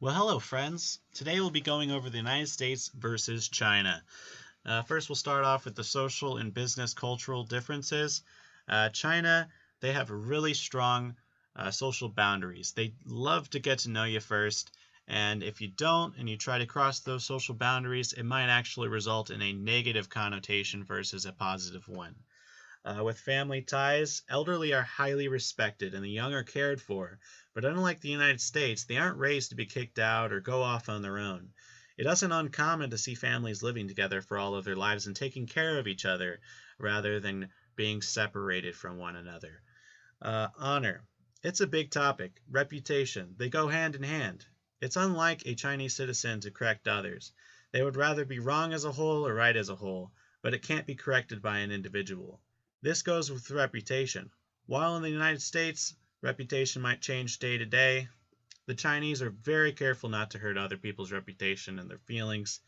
Well, hello, friends. Today we'll be going over the United States versus China. First, we'll start off with the social and business cultural differences. China, they have really strong social boundaries. They love to get to know you first, and if you don't and you try to cross those social boundaries, it might actually result in a negative connotation versus a positive one. With family ties, elderly are highly respected and the young are cared for, but unlike the United States, they aren't raised to be kicked out or go off on their own. It isn't uncommon to see families living together for all of their lives and taking care of each other rather than being separated from one another. Honor. It's a big topic. Reputation. They go hand in hand. It's unlike a Chinese citizen to correct others. They would rather be wrong as a whole or right as a whole, but it can't be corrected by an individual. This goes with reputation. While in the United States, reputation might change day to day, the Chinese are very careful not to hurt other people's reputation and their feelings.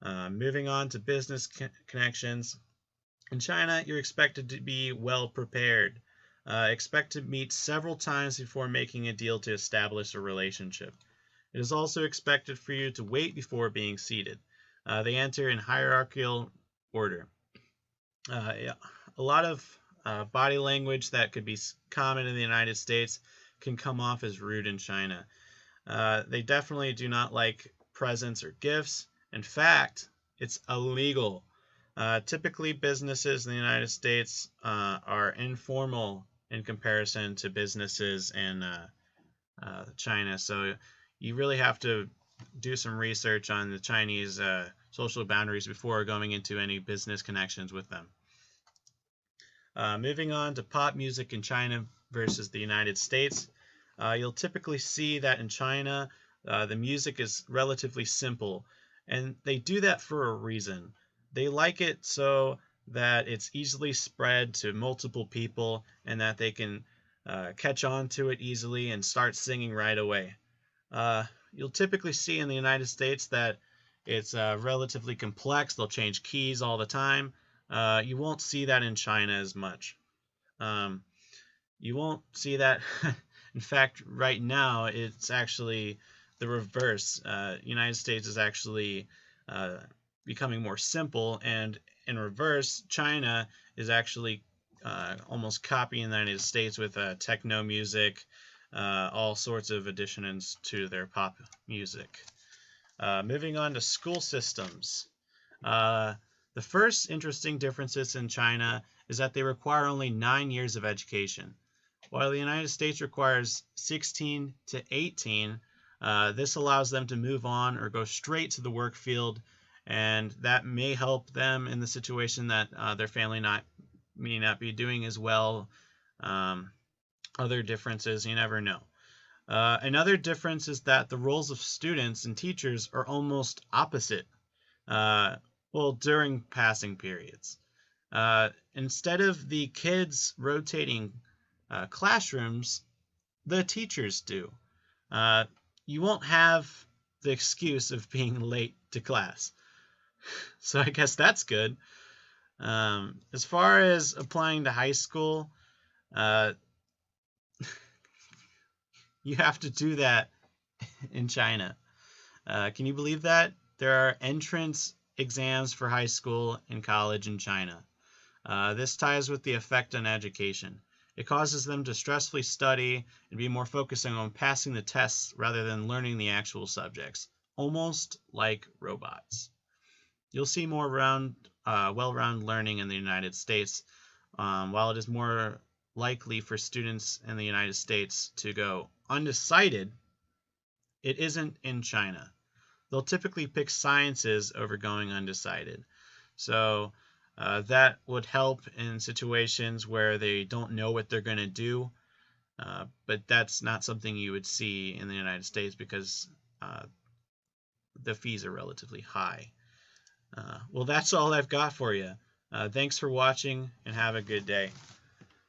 Moving on to business connections. In China, you're expected to be well prepared. Expect to meet several times before making a deal to establish a relationship. It is also expected for you to wait before being seated. They enter in hierarchical order. Yeah, a lot of body language that could be common in the United States can come off as rude in China. They definitely do not like presents or gifts. In fact, it's illegal. Typically, businesses in the United States are informal in comparison to businesses in China. So you really have to do some research on the Chinese social boundaries before going into any business connections with them. Moving on to pop music in China versus the United States. You'll typically see that in China, the music is relatively simple, and they do that for a reason. They like it so that it's easily spread to multiple people and that they can catch on to it easily and start singing right away. You'll typically see in the United States that it's relatively complex. They'll change keys all the time. You won't see that in China as much. You won't see that. In fact, right now, it's actually the reverse. United States is actually becoming more simple, and in reverse, China is actually almost copying the United States with techno music, all sorts of additions to their pop music. Moving on to school systems. The first interesting differences in China is that they require only 9 years of education. While the United States requires 16 to 18, this allows them to move on or go straight to the work field, and that may help them in the situation that their family may not be doing as well. Other differences, you never know. Another difference is that the roles of students and teachers are almost opposite. During passing periods. Instead of the kids rotating classrooms, the teachers do. You won't have the excuse of being late to class. So I guess that's good. As far as applying to high school, you have to do that in China. Can you believe that? There are entrance exams for high school and college in China. This ties with the effect on education. It causes them to stressfully study and be more focusing on passing the tests rather than learning the actual subjects, almost like robots. You'll see more well-rounded learning in the United States, while it is more likely for students in the United States to go undecided. It isn't in China. They'll typically pick sciences over going undecided. So that would help in situations where they don't know what they're going to do. But that's not something you would see in the United States because the fees are relatively high. That's all I've got for you. Thanks for watching and have a good day.